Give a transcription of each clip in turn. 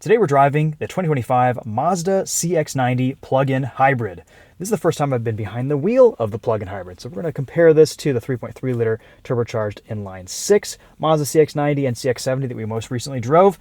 Today we're driving the 2025 Mazda CX-90 plug-in hybrid. This is the first time I've been behind the wheel of the plug-in hybrid, so we're going to compare this to the 3.3-liter turbocharged inline 6 Mazda CX-90 and CX-70 that we most recently drove.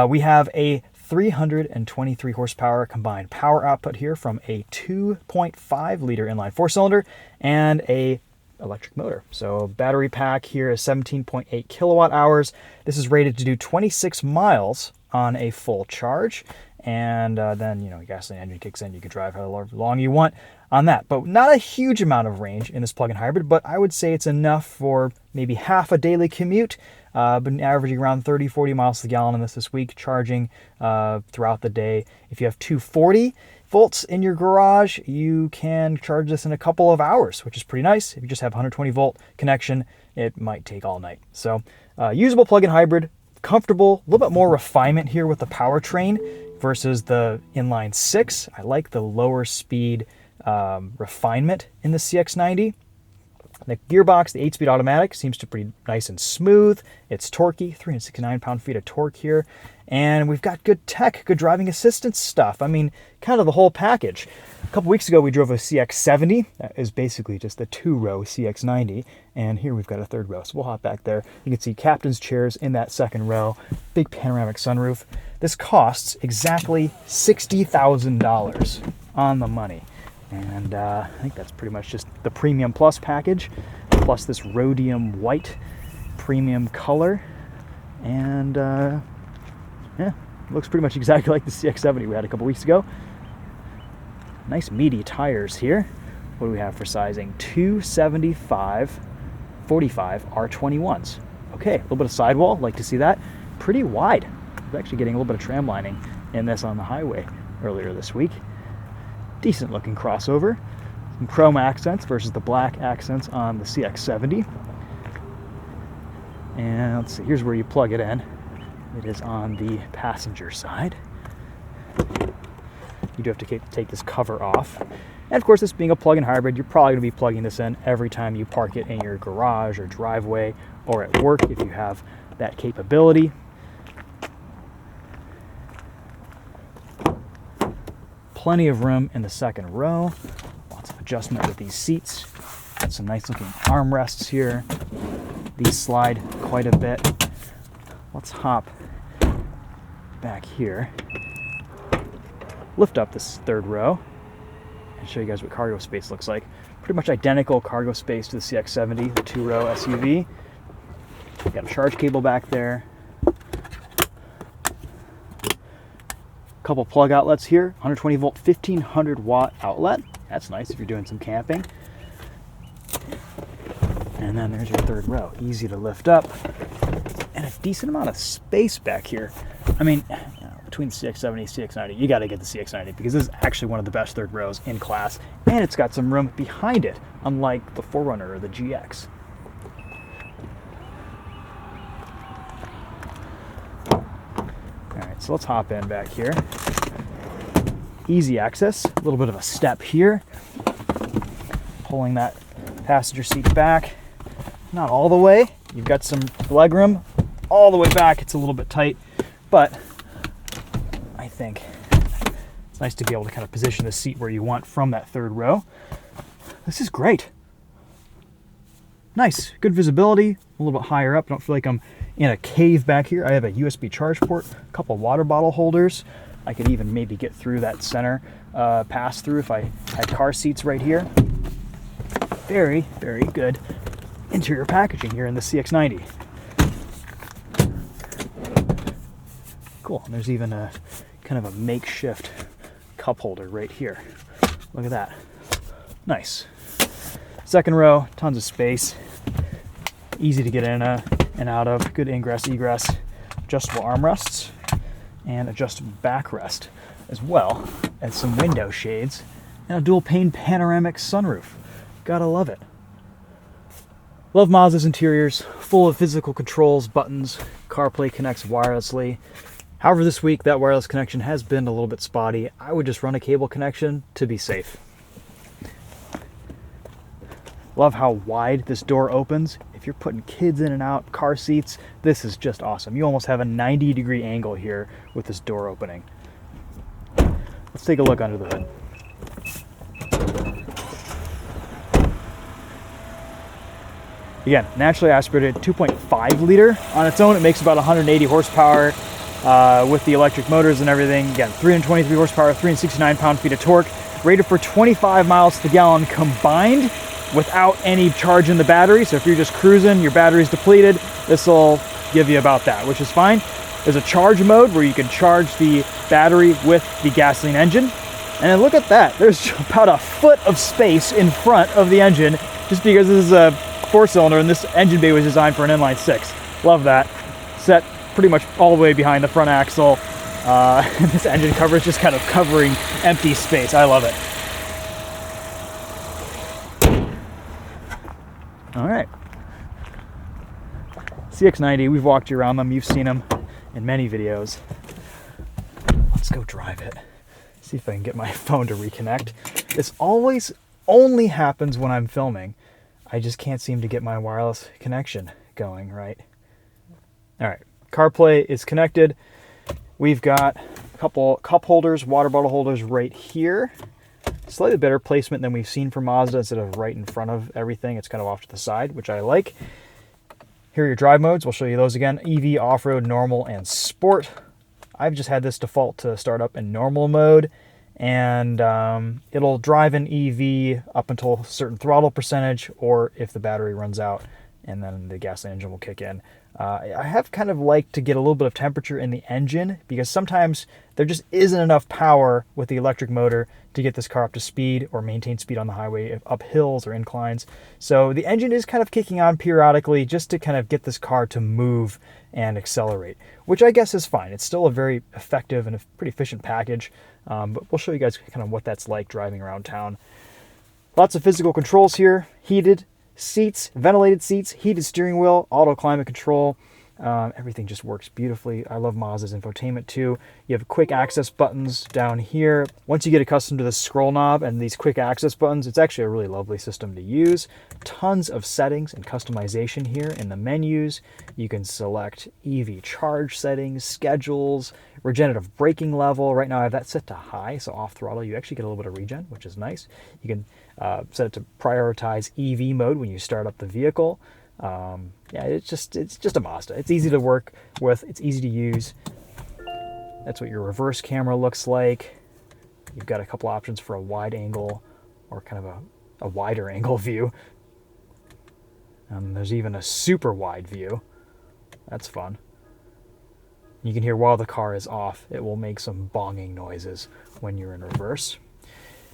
We have a 323 horsepower combined power output here from a 2.5-liter inline 4-cylinder and a electric motor. So battery pack here is 17.8 kilowatt hours. This is rated to do 26 miles on a full charge, and then your gasoline engine kicks in. You can drive however long you want on that, but not a huge amount of range in this plug-in hybrid, but I would say it's enough for maybe half a daily commute. Been averaging around 30-40 miles to the gallon on this week, charging throughout the day. If you have 240 volts in your garage, you can charge this in a couple of hours, which is pretty nice. If you just have 120 volt connection, it might take all night. So usable plug-in hybrid, comfortable, a little bit more refinement here with the powertrain versus the inline 6. I like the lower speed refinement in the CX-90. The gearbox, the 8-speed automatic, seems to be pretty nice and smooth. It's torquey, 369 pound-feet of torque here. And we've got good tech, good driving assistance stuff. I mean, kind of the whole package. A couple weeks ago, we drove a CX-70. That is basically just a 2-row CX-90. And here we've got a 3rd row. So we'll hop back there. You can see captain's chairs in that 2nd row. Big panoramic sunroof. This costs exactly $60,000 on the money. And I think that's pretty much just the Premium Plus package, plus this rhodium white premium color. And yeah, looks pretty much exactly like the CX-70 we had a couple weeks ago. Nice meaty tires here. What do we have for sizing? 275 45 R21s. Okay, a little bit of sidewall, like to see that. Pretty wide. I was actually getting a little bit of tram lining in this on the highway earlier this week. Decent looking crossover. Some chrome accents versus the black accents on the CX-70. And let's see, here's where you plug it in. It is on the passenger side. You do have to take this cover off. And of course, this being a plug-in hybrid, you're probably going to be plugging this in every time you park it in your garage or driveway or at work if you have that capability. Plenty of room in the 2nd row. Lots of adjustment with these seats. Got some nice looking armrests here. These slide quite a bit. Let's hop back here. Lift up this 3rd row and show you guys what cargo space looks like. Pretty much identical cargo space to the CX-70, the 2-row SUV. Got a charge cable back there. Couple plug outlets here, 120 volt, 1500 watt outlet. That's nice if you're doing some camping. And then there's your 3rd row, easy to lift up. And a decent amount of space back here. I mean, between the CX-70 and CX-90, you gotta get the CX-90 because this is actually one of the best 3rd rows in class. And it's got some room behind it, unlike the 4Runner or the GX. Alright, so let's hop in back here. Easy access, a little bit of a step here. Pulling that passenger seat back. Not all the way. You've got some leg room all the way back. It's a little bit tight, but I think it's nice to be able to kind of position the seat where you want from that 3rd row. This is great. Nice, good visibility, a little bit higher up. I don't feel like I'm in a cave back here. I have a USB charge port, a couple water bottle holders. I could even maybe get through that center pass through if I had car seats right here. Very, very good interior packaging here in the CX-90. Cool, and there's even a kind of a makeshift cup holder right here. Look at that. Nice. 2nd row, tons of space. Easy to get in and out of. Good ingress, egress. Adjustable armrests and adjustable backrest, as well as some window shades and a dual pane panoramic sunroof. Gotta love it. Love Mazda's interiors, full of physical controls, buttons. CarPlay connects wirelessly. However, this week that wireless connection has been a little bit spotty. I would just run a cable connection to be safe. Love how wide this door opens. If if you're putting kids in and out, car seats, this is just awesome. You almost have a 90-degree angle here with this door opening. Let's take a look under the hood. Again, naturally aspirated 2.5 liter. On its own, it makes about 180 horsepower with the electric motors and everything. Again, 323 horsepower, 369 pound-feet of torque, rated for 25 miles to the gallon combined without any charge in the battery. So if you're just cruising, your battery's depleted, this will give you about that, which is fine. There's a charge mode where you can charge the battery with the gasoline engine. And then look at that. There's about a foot of space in front of the engine just because this is a 4-cylinder and this engine bay was designed for an inline 6. Love that. Set pretty much all the way behind the front axle. This engine cover is just kind of covering empty space. I love it. All right. CX-90, we've walked you around them. You've seen them in many videos. Let's go drive it. See if I can get my phone to reconnect. This always only happens when I'm filming. I just can't seem to get my wireless connection going right. All right, CarPlay is connected. We've got a couple cup holders, water bottle holders right here. Slightly better placement than we've seen from Mazda. Instead of right in front of everything, it's kind of off to the side, which I like. Here are your drive modes. We'll show you those again. EV, off-road, normal, and sport. I've just had this default to start up in normal mode, and it'll drive an EV up until a certain throttle percentage, or if the battery runs out, and then the gasoline engine will kick in. I have kind of liked to get a little bit of temperature in the engine because sometimes there just isn't enough power with the electric motor to get this car up to speed or maintain speed on the highway up hills or inclines. So the engine is kind of kicking on periodically just to kind of get this car to move and accelerate, which I guess is fine. It's still a very effective and a pretty efficient package, but we'll show you guys kind of what that's like driving around town. Lots of physical controls here. Heated seats, ventilated seats, heated steering wheel, auto climate control. Everything just works beautifully. I love Mazda's infotainment too. You have quick access buttons down here. Once you get accustomed to the scroll knob and these quick access buttons, it's actually a really lovely system to use. Tons of settings and customization here in the menus. You can select EV charge settings, schedules, regenerative braking level. Right now I have that set to high, so off throttle you actually get a little bit of regen, which is nice. You can set it to prioritize EV mode when you start up the vehicle. Yeah, it's just a Mazda. It's easy to work with. It's easy to use. That's what your reverse camera looks like. You've got a couple options for a wide angle or kind of a wider angle view. There's even a super wide view. That's fun. You can hear while the car is off, it will make some bonging noises when you're in reverse.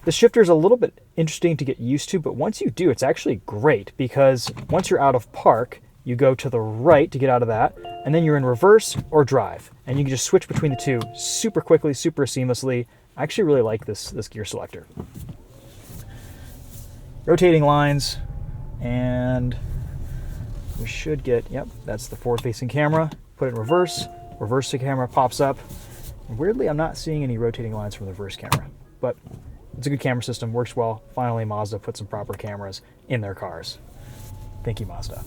The shifter is a little bit interesting to get used to, but once you do, it's actually great because once you're out of park, you go to the right to get out of that, and then you're in reverse or drive, and you can just switch between the two super quickly, super seamlessly. I actually really like this gear selector. Rotating lines, and we should get, yep, that's the forward-facing camera. Put it in reverse, reverse the camera pops up. Weirdly, I'm not seeing any rotating lines from the reverse camera, but it's a good camera system, works well. Finally, Mazda put some proper cameras in their cars. Thank you, Mazda.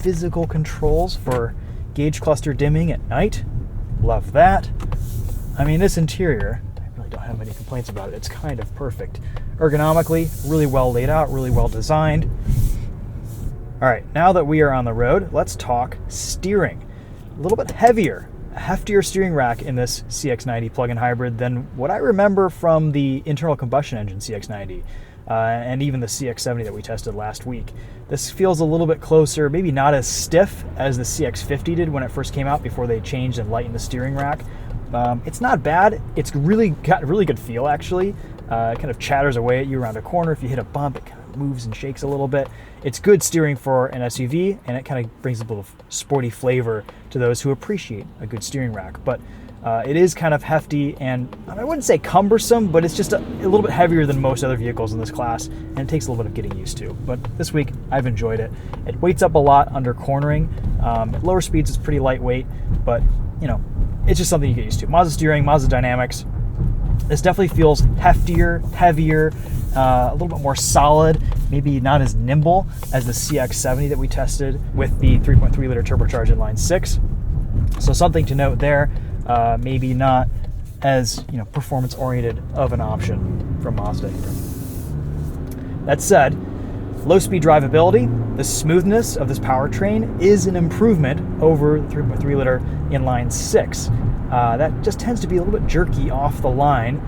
Physical controls for gauge cluster dimming at night. Love that. I mean, this interior, I really don't have any complaints about it. It's kind of perfect. Ergonomically, really well laid out, really well designed. All right, now that we are on the road, let's talk steering. A little bit heavier, a heftier steering rack in this CX-90 plug-in hybrid than what I remember from the internal combustion engine CX-90 and even the CX-70 that we tested last week. This feels a little bit closer, maybe not as stiff as the CX-50 did when it first came out before they changed and lightened the steering rack. It's not bad. It's really got a really good feel, actually. It kind of chatters away at you around a corner. If you hit a bump, it kind of moves and shakes a little bit. It's good steering for an SUV, and it kind of brings a little sporty flavor to those who appreciate a good steering rack. But it is kind of hefty, and I wouldn't say cumbersome, but it's just a little bit heavier than most other vehicles in this class, and it takes a little bit of getting used to. But this week, I've enjoyed it. It weights up a lot under cornering. At lower speeds, it's pretty lightweight, but you know, it's just something you get used to. Mazda steering, Mazda dynamics. This definitely feels heftier, heavier, a little bit more solid, maybe not as nimble as the CX-90 that we tested with the 3.3 liter turbocharged inline 6. So something to note there, maybe not as performance oriented of an option from Mazda here. That said, low speed drivability, the smoothness of this powertrain is an improvement over the 3.3 liter inline 6. That just tends to be a little bit jerky off the line.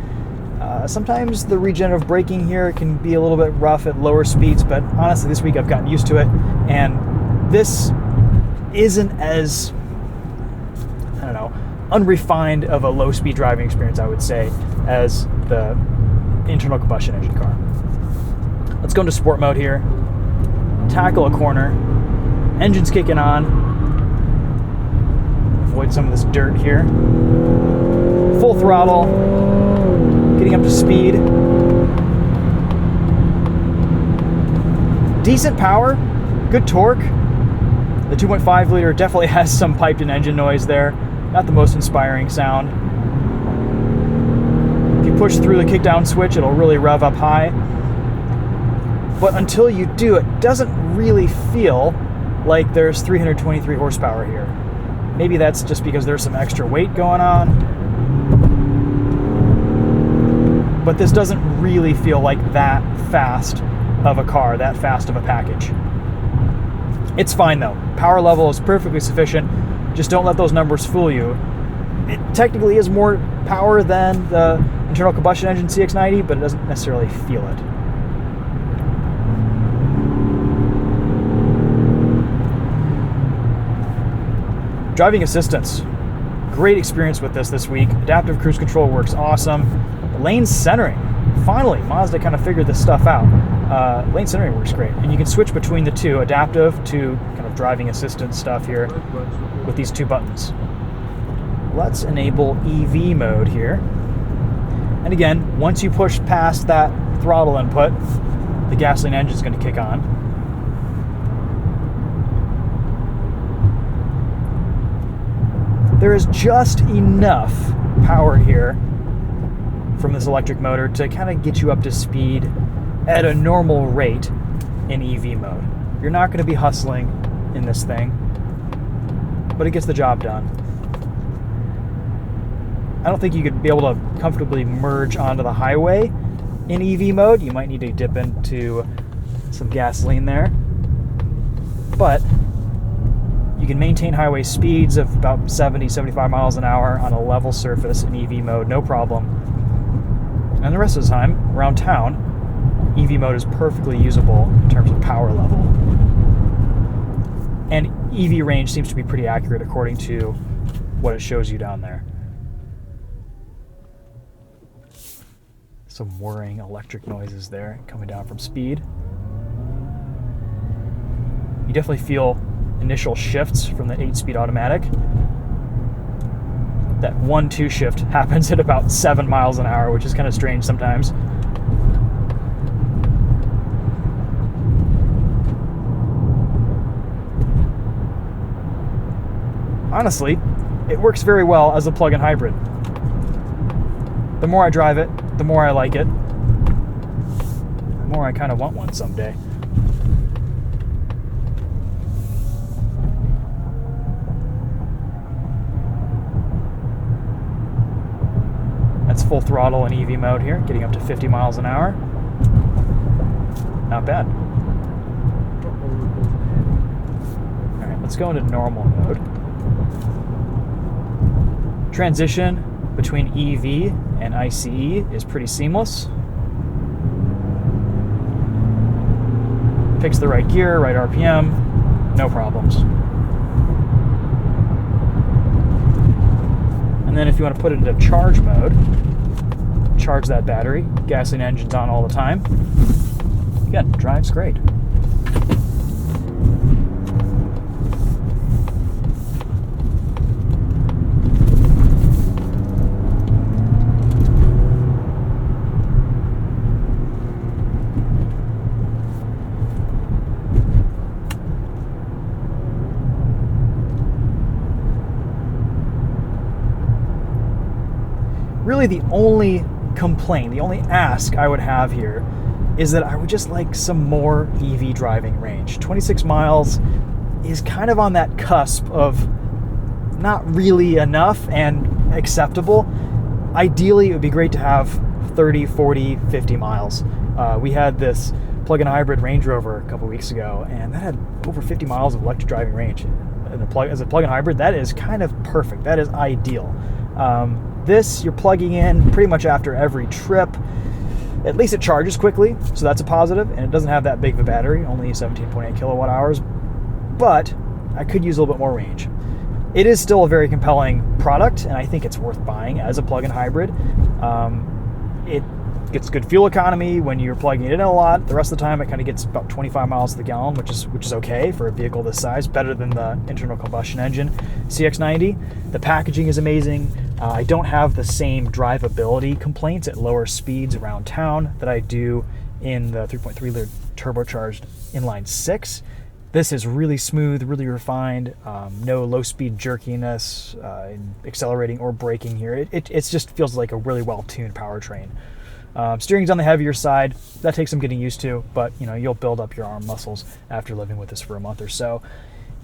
Sometimes the regenerative braking here can be a little bit rough at lower speeds, but honestly this week I've gotten used to it, and this isn't as, unrefined of a low-speed driving experience, I would say, as the internal combustion engine car. Let's go into sport mode here. Tackle a corner. Engine's kicking on. Avoid some of this dirt here. Full throttle. Getting up to speed. Decent power. Good torque. The 2.5 liter definitely has some piped-in engine noise there. Not the most inspiring sound. If you push through the kickdown switch, it'll really rev up high. But until you do, it doesn't really feel like there's 323 horsepower here. Maybe that's just because there's some extra weight going on. But this doesn't really feel like that fast of a car, that fast of a package. It's fine though. Power level is perfectly sufficient. Just don't let those numbers fool you. It technically is more power than the internal combustion engine CX-90, but it doesn't necessarily feel it. Driving assistance. Great experience with this week. Adaptive cruise control works awesome. Lane centering. Finally, Mazda kind of figured this stuff out. Lane centering works great. And you can switch between the two, adaptive to kind of driving assistance stuff here with these two buttons. Let's enable EV mode here. And again, once you push past that throttle input, the gasoline engine is going to kick on. There is just enough power here from this electric motor to kind of get you up to speed at a normal rate in EV mode. You're not going to be hustling in this thing, but it gets the job done. I don't think you could be able to comfortably merge onto the highway in EV mode. You might need to dip into some gasoline there, but you can maintain highway speeds of about 70, 75 miles an hour on a level surface in EV mode, no problem. And the rest of the time, around town, EV mode is perfectly usable in terms of power level. And EV range seems to be pretty accurate according to what it shows you down there. Some whirring electric noises there coming down from speed. You definitely feel initial shifts from the 8-speed automatic. That 1-2 shift happens at about 7 miles an hour, which is kind of strange sometimes. Honestly, it works very well as a plug-in hybrid. The more I drive it, the more I like it. The more I kind of want one someday. That's full throttle in EV mode here, getting up to 50 miles an hour. Not bad. All right, let's go into normal mode. Transition between EV and ICE is pretty seamless. Picks the right gear, right RPM, no problems. And then if you want to put it into charge mode, charge that battery, gasoline engine's on all the time. Again, drives great. Really the only complaint, the only ask I would have here is that I would just like some more EV driving range. 26 miles is kind of on that cusp of not really enough and acceptable. Ideally, it would be great to have 30, 40, 50 miles. We had this plug-in hybrid Range Rover a couple weeks ago, and that had over 50 miles of electric driving range. And as a plug-in hybrid, that is kind of perfect. That is ideal. This, you're plugging in pretty much after every trip. At least it charges quickly, so that's a positive, and it doesn't have that big of a battery, only 17.8 kilowatt hours, but I could use a little bit more range. It is still a very compelling product, and I think it's worth buying as a plug-in hybrid. It gets good fuel economy when you're plugging it in a lot. The rest of the time, it kind of gets about 25 miles to the gallon, which is okay for a vehicle this size, better than the internal combustion engine CX-90. The packaging is amazing. I don't have the same drivability complaints at lower speeds around town that I do in the 3.3 liter turbocharged inline 6. This is really smooth, really refined, no low-speed jerkiness in accelerating or braking here. It just feels like a really well-tuned powertrain. Steering's on the heavier side. That takes some getting used to, but you'll build up your arm muscles after living with this for a month or so.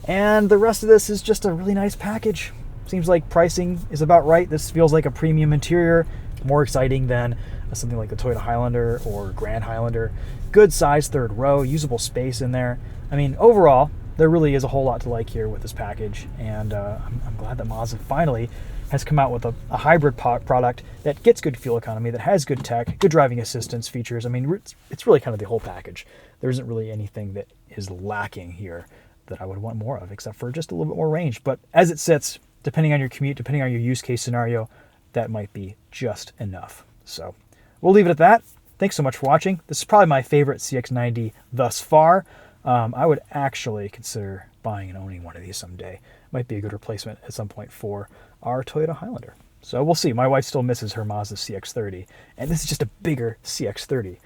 And the rest of this is just a really nice package. Seems like pricing is about right. This feels like a premium interior, more exciting than something like the Toyota Highlander or Grand Highlander. Good size third row, usable space in there. I mean, overall, there really is a whole lot to like here with this package, and I'm glad that Mazda finally has come out with a hybrid product that gets good fuel economy, that has good tech, good driving assistance features. I mean, it's really kind of the whole package. There isn't really anything that is lacking here that I would want more of, except for just a little bit more range. But as it sits, depending on your commute, depending on your use case scenario, that might be just enough. So we'll leave it at that. Thanks so much for watching. This is probably my favorite CX-90 thus far. I would actually consider buying and owning one of these someday. Might be a good replacement at some point for our Toyota Highlander. So we'll see. My wife still misses her Mazda CX-30, and this is just a bigger CX-30.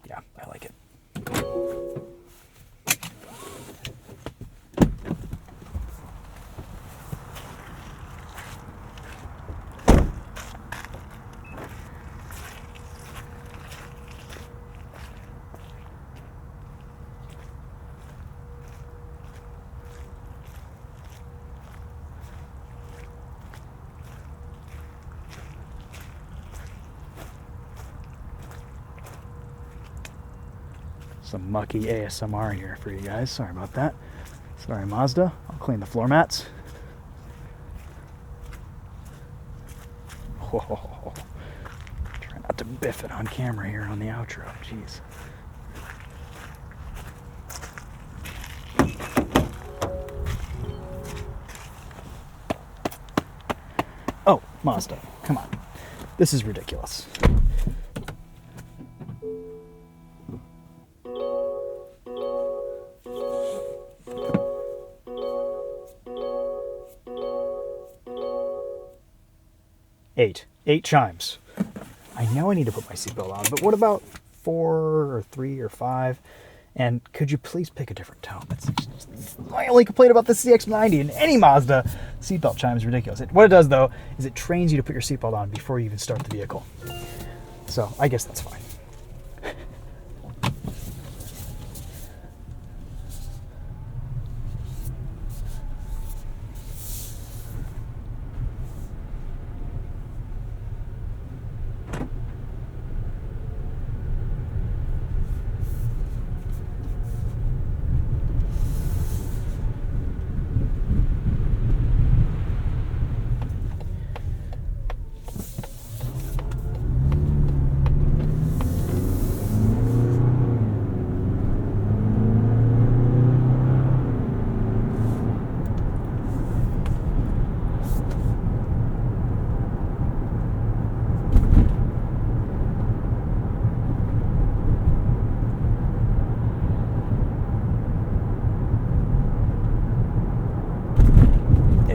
Yeah, I like it. Some mucky ASMR here for you guys. Sorry about that. Sorry, Mazda. I'll clean the floor mats. Whoa. Try not to biff it on camera here on the outro. Jeez. Oh, Mazda. Come on. This is ridiculous. Eight chimes. I know I need to put my seatbelt on, but what about 4 or 3 or 5? And could you please pick a different tone? That's my only complaint about the CX-90 and any Mazda. Seatbelt chime is ridiculous. What it does, though, is it trains you to put your seatbelt on before you even start the vehicle. So I guess that's fine.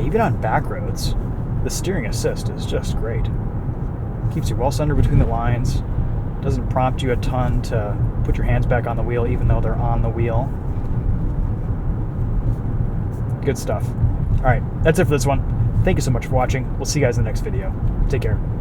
Even on back roads, the steering assist is just great. Keeps you well centered between the lines, doesn't prompt you a ton to put your hands back on the wheel even though they're on the wheel. Good stuff. All right, that's it for this one. Thank you so much for watching. We'll see you guys in the next video. Take care.